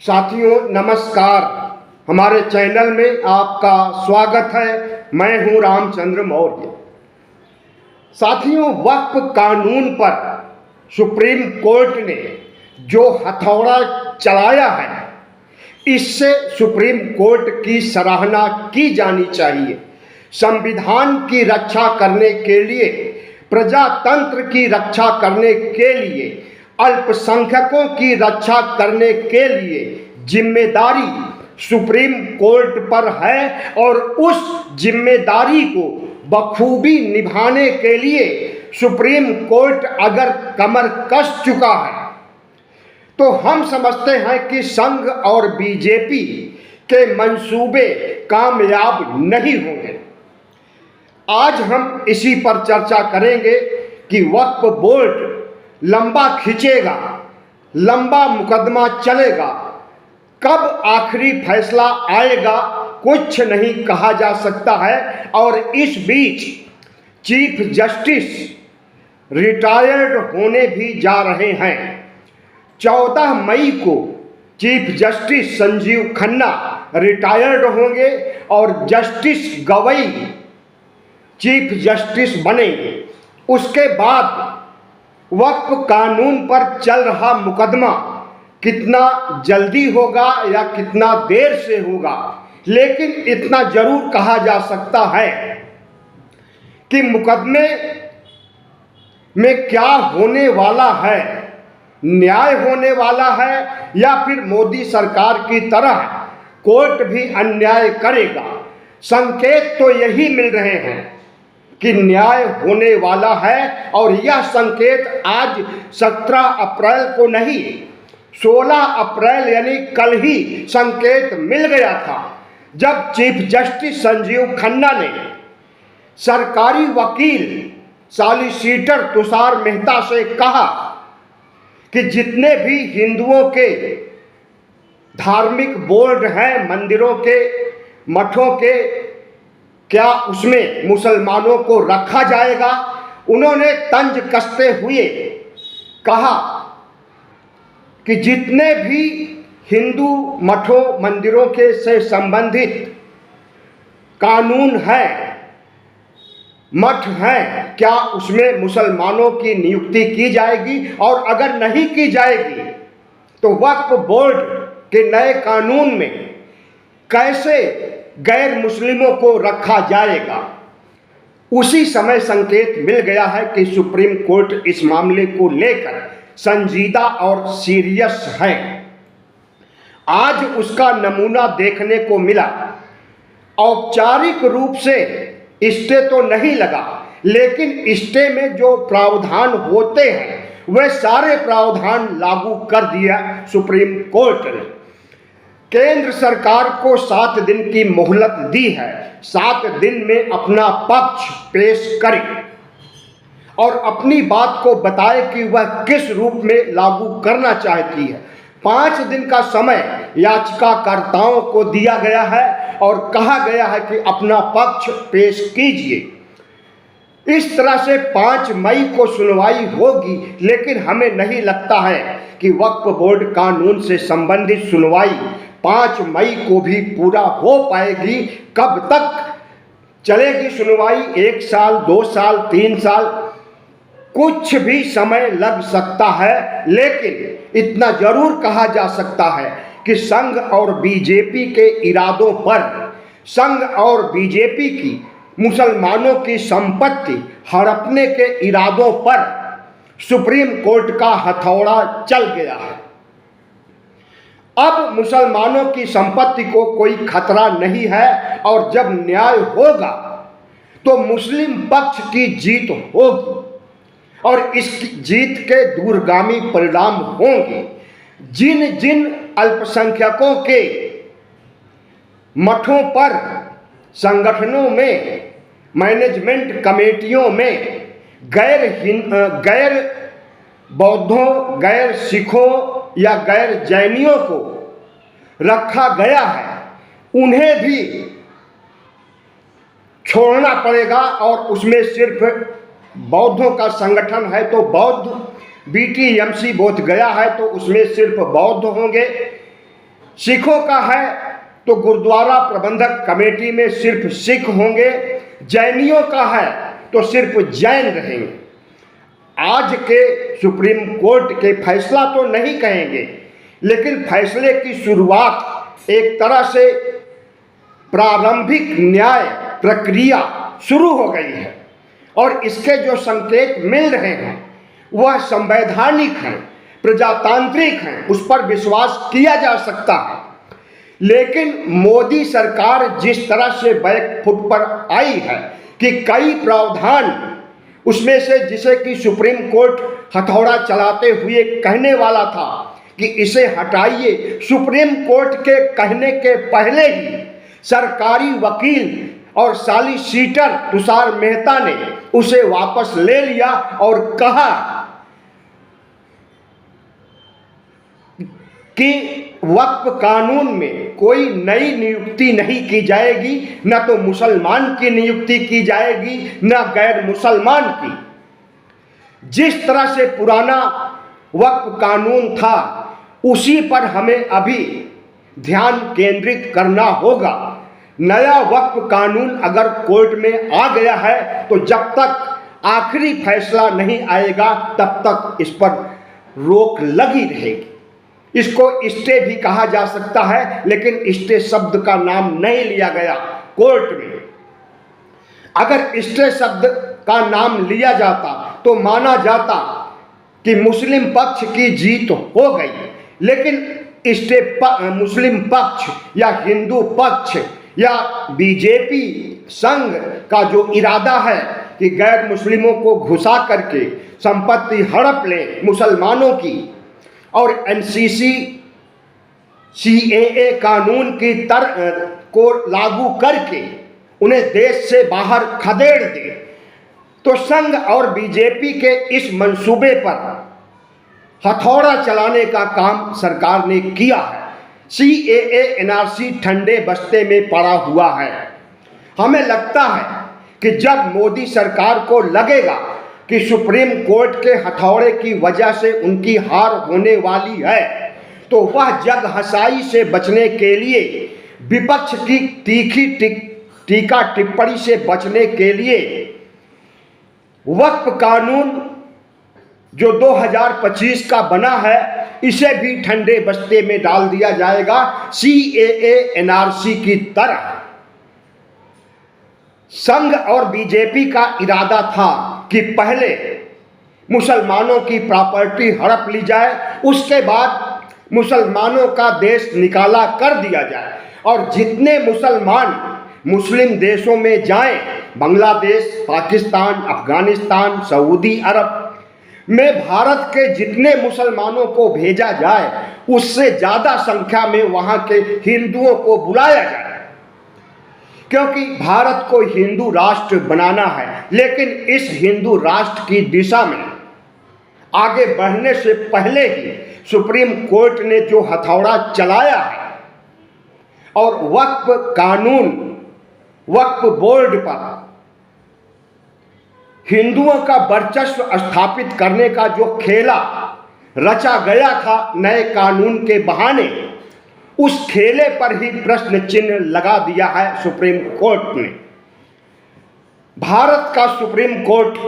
साथियों नमस्कार। हमारे चैनल में आपका स्वागत है। मैं हूं रामचंद्र मौर्य। साथियों, वक्फ कानून पर सुप्रीम कोर्ट ने जो हथौड़ा चलाया है, इससे सुप्रीम कोर्ट की सराहना की जानी चाहिए। संविधान की रक्षा करने के लिए, प्रजातंत्र की रक्षा करने के लिए, अल्पसंख्यकों की रक्षा करने के लिए जिम्मेदारी सुप्रीम कोर्ट पर है और उस जिम्मेदारी को बखूबी निभाने के लिए सुप्रीम कोर्ट अगर कमर कस चुका है तो हम समझते हैं कि संघ और बीजेपी के मंसूबे कामयाब नहीं होंगे। आज हम इसी पर चर्चा करेंगे कि वक्फ बोर्ड लंबा खींचेगा, लंबा मुकदमा चलेगा, कब आखिरी फैसला आएगा कुछ नहीं कहा जा सकता है। और इस बीच चीफ जस्टिस रिटायर्ड होने भी जा रहे हैं। 14 मई को chief justice Sanjeev Khanna retired होंगे और जस्टिस गवई चीफ जस्टिस बनेंगे। उसके बाद वक्फ कानून पर चल रहा मुकदमा कितना जल्दी होगा या कितना देर से होगा, लेकिन इतना जरूर कहा जा सकता है कि मुकदमे में क्या होने वाला है, न्याय होने वाला है या फिर मोदी सरकार की तरह कोर्ट भी अन्याय करेगा। संकेत तो यही मिल रहे हैं कि न्याय होने वाला है और यह संकेत आज 17 अप्रैल को नहीं, 16 अप्रैल यानी कल ही संकेत मिल गया था, जब चीफ जस्टिस संजीव खन्ना ने सरकारी वकील सॉलिसिटर तुषार मेहता से कहा कि जितने भी हिंदुओं के धार्मिक बोर्ड हैं, मंदिरों के, मठों के, क्या उसमें मुसलमानों को रखा जाएगा। उन्होंने तंज कसते हुए कहा कि जितने भी हिंदू मठों मंदिरों के से संबंधित कानून हैं, मठ हैं, क्या उसमें मुसलमानों की नियुक्ति की जाएगी, और अगर नहीं की जाएगी तो वक्फ बोर्ड के नए कानून में कैसे गैर मुस्लिमों को रखा जाएगा। उसी समय संकेत मिल गया है कि सुप्रीम कोर्ट इस मामले को लेकर संजीदा और सीरियस है। आज उसका नमूना देखने को मिला। औपचारिक रूप से स्टे तो नहीं लगा, लेकिन स्टे में जो प्रावधान होते हैं वे सारे प्रावधान लागू कर दिया सुप्रीम कोर्ट ने। केंद्र सरकार को 7 दिन की मोहलत दी है। 7 दिन में अपना पक्ष पेश करे और अपनी बात को बताए कि वह किस रूप में लागू करना चाहती है। 5 दिन का समय याचिकाकर्ताओं को दिया गया है और कहा गया है कि अपना पक्ष पेश कीजिए। इस तरह से 5 मई को सुनवाई होगी, लेकिन हमें नहीं लगता है कि वक्फ बोर्ड कानून से संबंधित सुनवाई 5 मई को भी पूरा हो पाएगी। कब तक चलेगी सुनवाई? 1 साल, 2 साल, 3 साल, कुछ भी समय लग सकता है, लेकिन इतना जरूर कहा जा सकता है कि संघ और बीजेपी के इरादों पर, संघ और बीजेपी की मुसलमानों की संपत्ति हड़पने के इरादों पर सुप्रीम कोर्ट का हथौड़ा चल गया है। अब मुसलमानों की संपत्ति को कोई खतरा नहीं है और जब न्याय होगा तो मुस्लिम पक्ष की जीत होगी और इस जीत के दूरगामी परिणाम होंगे। जिन जिन अल्पसंख्यकों के मठों पर, संगठनों में, मैनेजमेंट कमेटियों में गैर बौद्धों, गैर सिखों या गैर जैनियों को रखा गया है, उन्हें भी छोड़ना पड़ेगा। और उसमें सिर्फ बौद्धों का संगठन है तो बौद्ध, बीटीएमसी बोध गया है तो उसमें सिर्फ बौद्ध होंगे। सिखों का है तो गुरुद्वारा प्रबंधक कमेटी में सिर्फ सिख होंगे, जैनियों का है तो सिर्फ जैन रहेंगे। आज के सुप्रीम कोर्ट के फैसला तो नहीं कहेंगे, लेकिन फैसले की शुरुआत एक तरह से प्रारंभिक न्याय प्रक्रिया शुरू हो गई है और इसके जो संकेत मिल रहे हैं वह संवैधानिक हैं, प्रजातांत्रिक हैं, उस पर विश्वास किया जा सकता है। लेकिन मोदी सरकार जिस तरह से बैकफुट पर आई है कि कई प्रावधान उसमें से, जिसे कि सुप्रीम कोर्ट हथौड़ा चलाते हुए कहने वाला था कि इसे हटाइए, सुप्रीम कोर्ट के कहने के पहले ही सरकारी वकील और सॉलिसिटर तुषार मेहता ने उसे वापस ले लिया और कहा कि वक्फ कानून में कोई नई नियुक्ति नहीं की जाएगी, न तो मुसलमान की नियुक्ति की जाएगी न गैर मुसलमान की। जिस तरह से पुराना वक्फ कानून था उसी पर हमें अभी ध्यान केंद्रित करना होगा। नया वक्फ कानून अगर कोर्ट में आ गया है तो जब तक आखिरी फैसला नहीं आएगा तब तक इस पर रोक लगी रहेगी। इसको स्टे भी कहा जा सकता है, लेकिन स्टे शब्द का नाम नहीं लिया गया कोर्ट में। अगर स्टे शब्द का नाम लिया जाता तो माना जाता कि मुस्लिम पक्ष की जीत हो गई, लेकिन स्टे मुस्लिम पक्ष या हिंदू पक्ष या बीजेपी संघ का जो इरादा है कि गैर मुस्लिमों को घुसा करके संपत्ति हड़प लें मुसलमानों की और एनसीसी सीएए कानून की को लागू करके उन्हें देश से बाहर खदेड़ दे, तो संघ और बीजेपी के इस मंसूबे पर हथौड़ा चलाने का काम सरकार ने किया है। सीएए एनआरसी ठंडे बस्ते में पड़ा हुआ है। हमें लगता है कि जब मोदी सरकार को लगेगा कि सुप्रीम कोर्ट के हथौड़े की वजह से उनकी हार होने वाली है, तो वह जग हंसाई से बचने के लिए, विपक्ष की तीखी टीका टिप्पणी से बचने के लिए वक्फ कानून जो 2025 का बना है इसे भी ठंडे बस्ते में डाल दिया जाएगा, सीएए एनआरसी की तरह। संघ और बीजेपी का इरादा था कि पहले मुसलमानों की प्रॉपर्टी हड़प ली जाए, उसके बाद मुसलमानों का देश निकाला कर दिया जाए और जितने मुसलमान मुस्लिम देशों में जाएं, बांग्लादेश, पाकिस्तान, अफगानिस्तान, सऊदी अरब में भारत के जितने मुसलमानों को भेजा जाए उससे ज़्यादा संख्या में वहाँ के हिंदुओं को बुलाया जाए, क्योंकि भारत को हिंदू राष्ट्र बनाना है। लेकिन इस हिंदू राष्ट्र की दिशा में आगे बढ़ने से पहले ही सुप्रीम कोर्ट ने जो हथौड़ा चलाया है और वक्फ कानून, वक्फ बोर्ड पर हिंदुओं का वर्चस्व स्थापित करने का जो खेला रचा गया था नए कानून के बहाने, उस खेले पर ही प्रश्न चिन्ह लगा दिया है सुप्रीम कोर्ट ने। भारत का सुप्रीम कोर्ट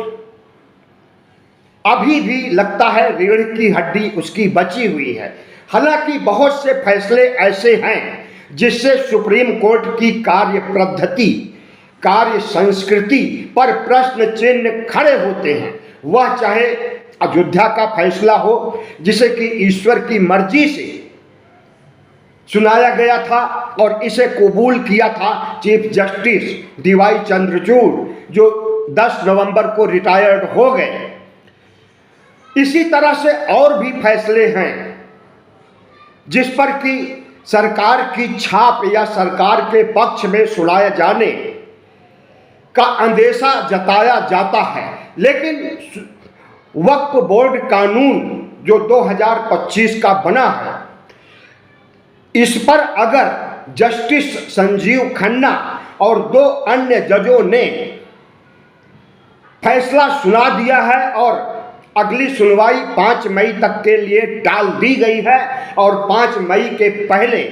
अभी भी लगता है रीढ़ की हड्डी उसकी बची हुई है। हालांकि बहुत से फैसले ऐसे हैं जिससे सुप्रीम कोर्ट की कार्य पद्धति, कार्य संस्कृति पर प्रश्न चिन्ह खड़े होते हैं। वह चाहे अयोध्या का फैसला हो जिसे कि ईश्वर की मर्जी से सुनाया गया था और इसे कबूल किया था चीफ जस्टिस डीवाई चंद्रचूड़, जो 10 नवंबर को रिटायर्ड हो गए। इसी तरह से और भी फैसले हैं जिस पर कि सरकार की छाप या सरकार के पक्ष में सुनाए जाने का अंदेशा जताया जाता है। लेकिन वक्फ बोर्ड कानून जो 2025 का बना है, इस पर अगर जस्टिस संजीव खन्ना और 2 अन्य जजों ने फैसला सुना दिया है और अगली सुनवाई 5 मई तक के लिए टाल दी गई है और 5 मई के पहले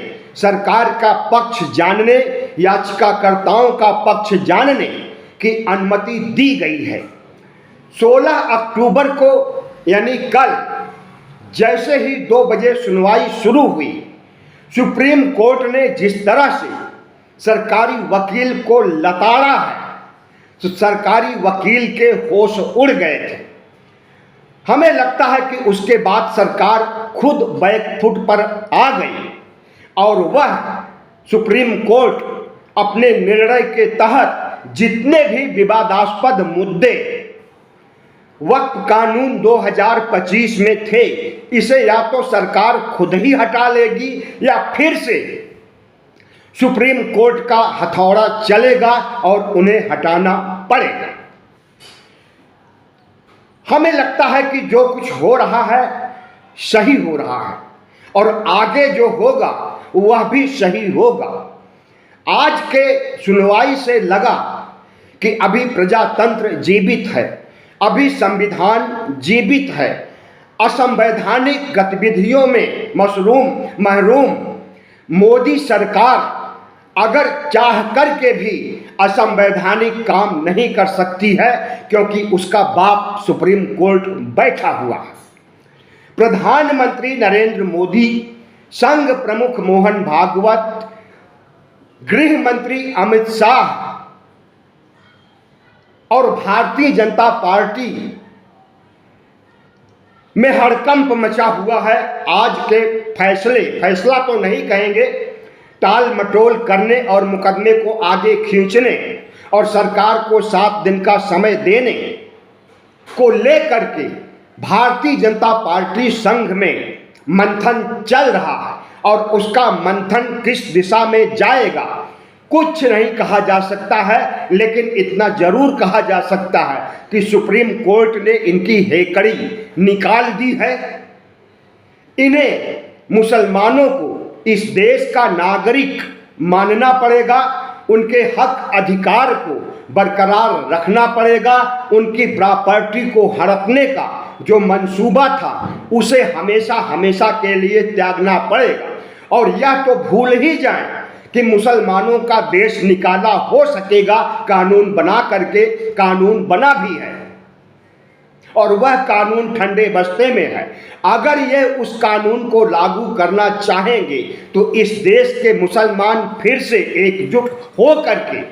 सरकार का पक्ष जानने, याचिकाकर्ताओं का पक्ष जानने की अनुमति दी गई है। 16 अक्टूबर को यानी कल जैसे ही 2 बजे सुनवाई शुरू हुई, सुप्रीम कोर्ट ने जिस तरह से सरकारी वकील को लताड़ा है तो सरकारी वकील के होश उड़ गए थे। हमें लगता है कि उसके बाद सरकार खुद बैकफुट पर आ गई और वह सुप्रीम कोर्ट अपने निर्णय के तहत जितने भी विवादास्पद मुद्दे वक्फ कानून 2025 में थे, इसे या तो सरकार खुद ही हटा लेगी या फिर से सुप्रीम कोर्ट का हथौड़ा चलेगा और उन्हें हटाना पड़ेगा। हमें लगता है कि जो कुछ हो रहा है सही हो रहा है और आगे जो होगा वह भी सही होगा। आज के सुनवाई से लगा कि अभी प्रजातंत्र जीवित है, अभी संविधान जीवित है। असंवैधानिक गतिविधियों में महरूम मोदी सरकार अगर चाह करके भी असंवैधानिक काम नहीं कर सकती है, क्योंकि उसका बाप सुप्रीम कोर्ट बैठा हुआ है। प्रधानमंत्री नरेंद्र मोदी, संघ प्रमुख मोहन भागवत, गृह मंत्री अमित शाह और भारतीय जनता पार्टी में हड़कंप मचा हुआ है। आज के फैसला तो नहीं कहेंगे, टाल मटोल करने और मुकदमे को आगे खींचने और सरकार को 7 दिन का समय देने को लेकर के भारतीय जनता पार्टी संघ में मंथन चल रहा है और उसका मंथन किस दिशा में जाएगा कुछ नहीं कहा जा सकता है, लेकिन इतना जरूर कहा जा सकता है कि सुप्रीम कोर्ट ने इनकी हेकड़ी निकाल दी है। इन्हें मुसलमानों को इस देश का नागरिक मानना पड़ेगा, उनके हक अधिकार को बरकरार रखना पड़ेगा, उनकी प्रॉपर्टी को हड़पने का जो मंसूबा था उसे हमेशा हमेशा के लिए त्यागना पड़ेगा। और यह तो भूल ही जाएं कि मुसलमानों का देश निकाला हो सकेगा कानून बना करके। कानून बना भी है और वह कानून ठंडे बस्ते में है। अगर ये उस कानून को लागू करना चाहेंगे तो इस देश के मुसलमान फिर से एकजुट हो करके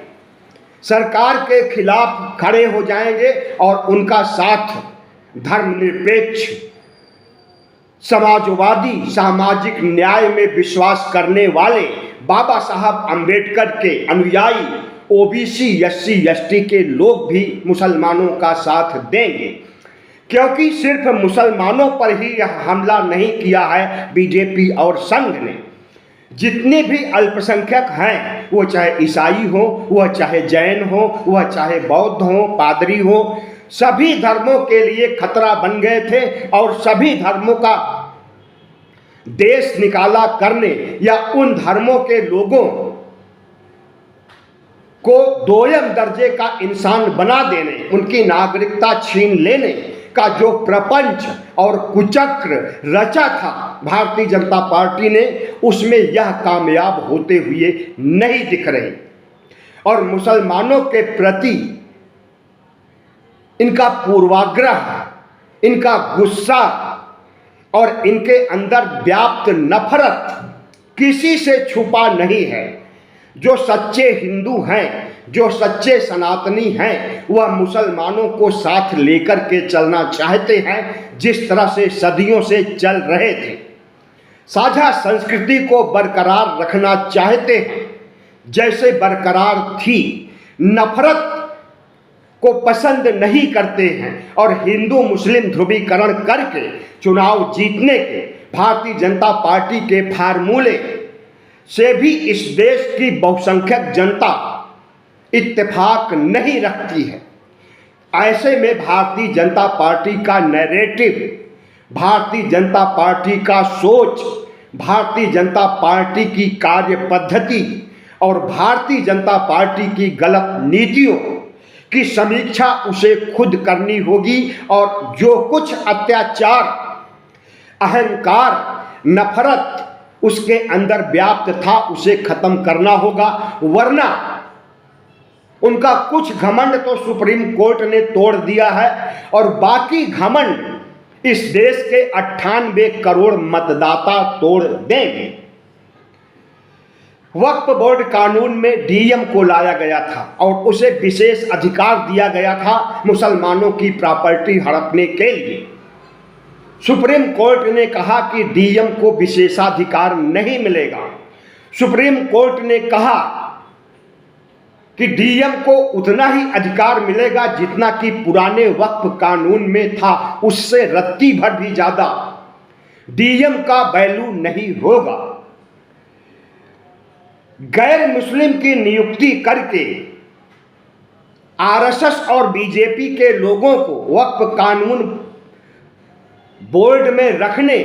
सरकार के खिलाफ खड़े हो जाएंगे और उनका साथ धर्मनिरपेक्ष, समाजवादी, सामाजिक न्याय में विश्वास करने वाले बाबा साहब अंबेडकर के अनुयायी ओबीसी, एससी, एसटी के लोग भी मुसलमानों का साथ देंगे, क्योंकि सिर्फ मुसलमानों पर ही यह हमला नहीं किया है बीजेपी और संघ ने। जितने भी अल्पसंख्यक हैं, वो चाहे ईसाई हो, वह चाहे जैन हो, वह चाहे बौद्ध हो, पादरी हो, सभी धर्मों के लिए खतरा बन गए थे और सभी धर्मों का देश निकाला करने या उन धर्मों के लोगों को दोयम दर्जे का इंसान बना देने, उनकी नागरिकता छीन लेने का जो प्रपंच और कुचक्र रचा था भारतीय जनता पार्टी ने, उसमें यह कामयाब होते हुए नहीं दिख रही। और मुसलमानों के प्रति इनका पूर्वाग्रह, इनका गुस्सा और इनके अंदर व्याप्त नफरत किसी से छुपा नहीं है। जो सच्चे हिंदू हैं, जो सच्चे सनातनी हैं, वह मुसलमानों को साथ लेकर के चलना चाहते हैं, जिस तरह से सदियों से चल रहे थे। साझा संस्कृति को बरकरार रखना चाहते हैं जैसे बरकरार थी। नफरत को पसंद नहीं करते हैं और हिंदू मुस्लिम ध्रुवीकरण करके चुनाव जीतने के भारतीय जनता पार्टी के फार्मूले से भी इस देश की बहुसंख्यक जनता इत्तेफाक नहीं रखती है। ऐसे में भारतीय जनता पार्टी का नैरेटिव, भारतीय जनता पार्टी का सोच, भारतीय जनता पार्टी की कार्य पद्धति और भारतीय जनता पार्टी की गलत नीतियों की समीक्षा उसे खुद करनी होगी। और जो कुछ अत्याचार, अहंकार, नफरत उसके अंदर व्याप्त था उसे खत्म करना होगा, वरना उनका कुछ घमंड तो सुप्रीम कोर्ट ने तोड़ दिया है और बाकी घमंड इस देश के 98 करोड़ मतदाता तोड़ देंगे। वक्फ बोर्ड कानून में डीएम को लाया गया था और उसे विशेष अधिकार दिया गया था मुसलमानों की प्रॉपर्टी हड़पने के लिए। सुप्रीम कोर्ट ने कहा कि डीएम को विशेषाधिकार नहीं मिलेगा। सुप्रीम कोर्ट ने कहा कि डीएम को उतना ही अधिकार मिलेगा जितना कि पुराने वक्फ कानून में था, उससे रत्ती भर भी ज्यादा। डीएम का वैल्यू नहीं होगा। गैर मुस्लिम की नियुक्ति करके आरएसएस और बीजेपी के लोगों को वक्फ कानून बोर्ड में रखने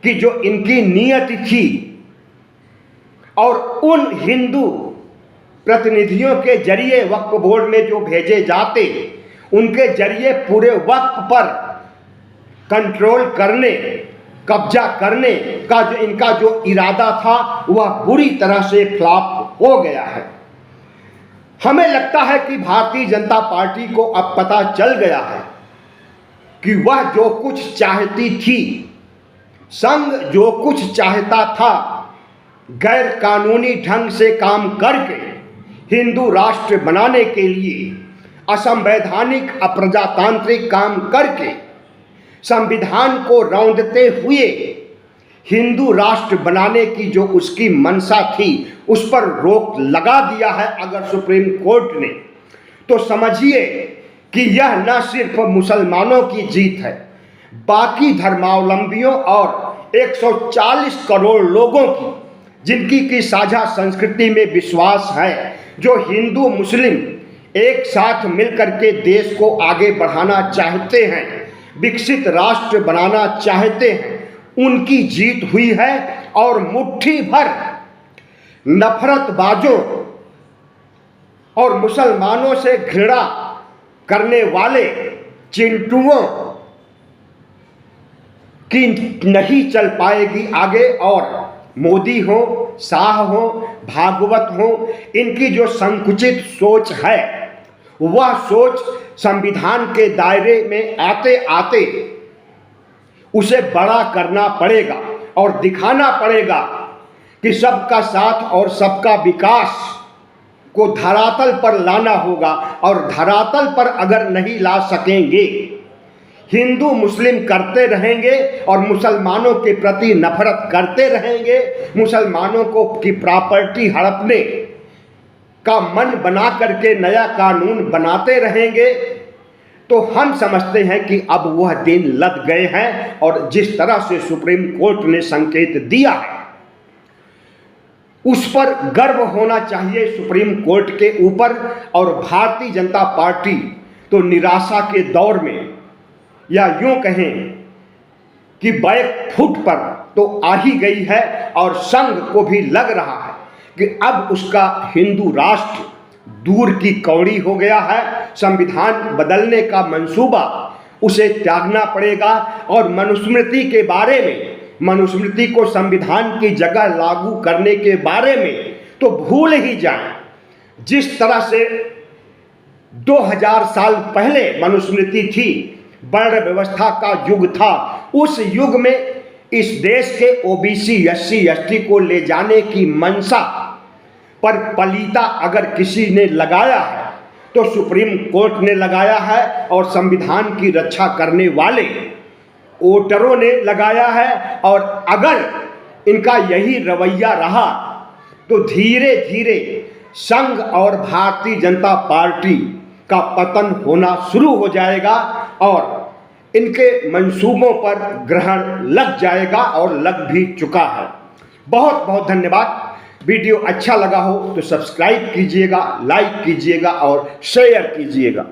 की जो इनकी नीयत थी और उन हिंदू प्रतिनिधियों के जरिए वक्फ बोर्ड में जो भेजे जाते, उनके जरिए पूरे वक्फ पर कंट्रोल करने, कब्जा करने का जो इनका जो इरादा था वह बुरी तरह से फ्लॉप हो गया है। हमें लगता है कि भारतीय जनता पार्टी को अब पता चल गया है कि वह जो कुछ चाहती थी, संघ जो कुछ चाहता था, गैर कानूनी ढंग से काम करके हिंदू राष्ट्र बनाने के लिए, असंवैधानिक अप्रजातांत्रिक काम करके संविधान को रौंदते हुए हिंदू राष्ट्र बनाने की जो उसकी मंशा थी उस पर रोक लगा दिया है अगर सुप्रीम कोर्ट ने, तो समझिए कि यह न सिर्फ मुसलमानों की जीत है, बाकी धर्मावलंबियों और 140 करोड़ लोगों की, जिनकी की साझा संस्कृति में विश्वास है, जो हिंदू मुस्लिम एक साथ मिलकर के देश को आगे बढ़ाना चाहते हैं, विकसित राष्ट्र बनाना चाहते हैं, उनकी जीत हुई है। और मुट्ठी भर नफरतबाजों और मुसलमानों से घृणा करने वाले चिंटुओं की नहीं चल पाएगी आगे। और मोदी हो, शाह हो, भागवत हो, इनकी जो संकुचित सोच है वह सोच संविधान के दायरे में आते आते उसे बड़ा करना पड़ेगा और दिखाना पड़ेगा कि सबका साथ और सबका विकास को धरातल पर लाना होगा। और धरातल पर अगर नहीं ला सकेंगे, हिंदू मुस्लिम करते रहेंगे और मुसलमानों के प्रति नफरत करते रहेंगे, मुसलमानों को की प्रॉपर्टी हड़पने का मन बना करके नया कानून बनाते रहेंगे, तो हम समझते हैं कि अब वह दिन लद गए हैं। और जिस तरह से सुप्रीम कोर्ट ने संकेत दिया है उस पर गर्व होना चाहिए सुप्रीम कोर्ट के ऊपर। और भारतीय जनता पार्टी तो निराशा के दौर में, या यूं कहें कि बैक फुट पर तो आ ही गई है और संघ को भी लग रहा है कि अब उसका हिंदू राष्ट्र दूर की कौड़ी हो गया है। संविधान बदलने का मंसूबा उसे त्यागना पड़ेगा और मनुस्मृति के बारे में, मनुस्मृति को संविधान की जगह लागू करने के बारे में तो भूल ही जाएं। जिस तरह से 2000 साल पहले मनुस्मृति थी, वर्ण व्यवस्था का युग था, उस युग में इस देश के ओबीसी एससी एसटी को ले जाने की मंशा पर पलीता अगर किसी ने लगाया है तो सुप्रीम कोर्ट ने लगाया है और संविधान की रक्षा करने वाले वोटरों ने लगाया है। और अगर इनका यही रवैया रहा तो धीरे धीरे संघ और भारतीय जनता पार्टी का पतन होना शुरू हो जाएगा और इनके मंसूबों पर ग्रहण लग जाएगा और लग भी चुका है। बहुत बहुत धन्यवाद। वीडियो अच्छा लगा हो तो सब्सक्राइब कीजिएगा, लाइक कीजिएगा और शेयर कीजिएगा।